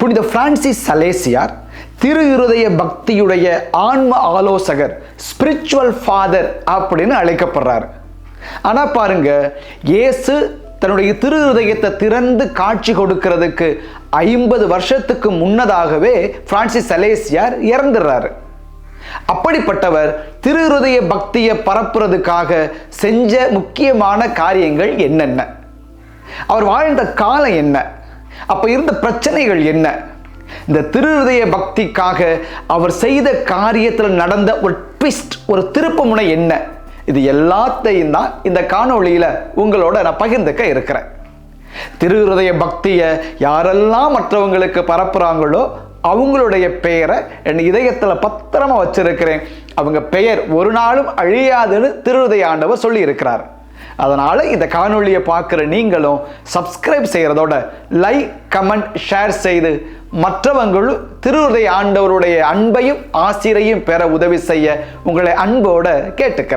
புனித பிரான்சிஸ் சலேசியார் திரு இருதய பக்தியுடைய ஆன்ம ஆலோசகர், ஸ்பிரிச்சுவல் ஃபாதர் அப்படின்னு அழைக்கப்படுறார். ஆனா பாருங்க, இயேசு தன்னுடைய திரு இருதயத்தை திறந்து காட்சி கொடுக்கிறதுக்கு 50 வருஷத்துக்கு முன்னதாகவே பிரான்சிஸ் சலேசியார் இறந்துடுறாரு. அப்படிப்பட்டவர் திரு இருதய பக்தியை பரப்புறதுக்காக செஞ்ச முக்கியமான காரியங்கள் என்னென்ன, அவர் வாழ்ந்த காலம் என்ன, அப்ப இருந்த பிரச்சனைகள் என்ன, இந்த திரு இருதய பக்திக்காக அவர் செய்த காரியத்தில் நடந்த ஒரு ட்விஸ்ட், ஒரு திருப்பு முனை என்ன, இது எல்லாத்தையும் தான் இந்த காணொளியில உங்களோட நான் பகிர்ந்துக்க இருக்கிறேன். திரு இருதய பக்தியை யாரெல்லாம் மற்றவங்களுக்கு பரப்புறாங்களோ அவங்களுடைய பெயரை என் இதயத்துல பத்திரமா வச்சிருக்கிறேன். அவங்க பெயர் ஒரு நாளும் அழியாதுன்னு திரு இருதய ஆண்டவர் சொல்லி இருக்கிறார். அதனால இந்த காணொளியை பார்க்குற நீங்களும் சப்ஸ்கிரைப் செய்யறதோட லைக், கமெண்ட், ஷேர் செய்து மற்றவங்களும் திரு இருதய ஆண்டவருடைய அன்பையும் ஆசிரையும் பெற உதவி செய்ய உங்களை அன்போட கேட்டுக்கிறேன்.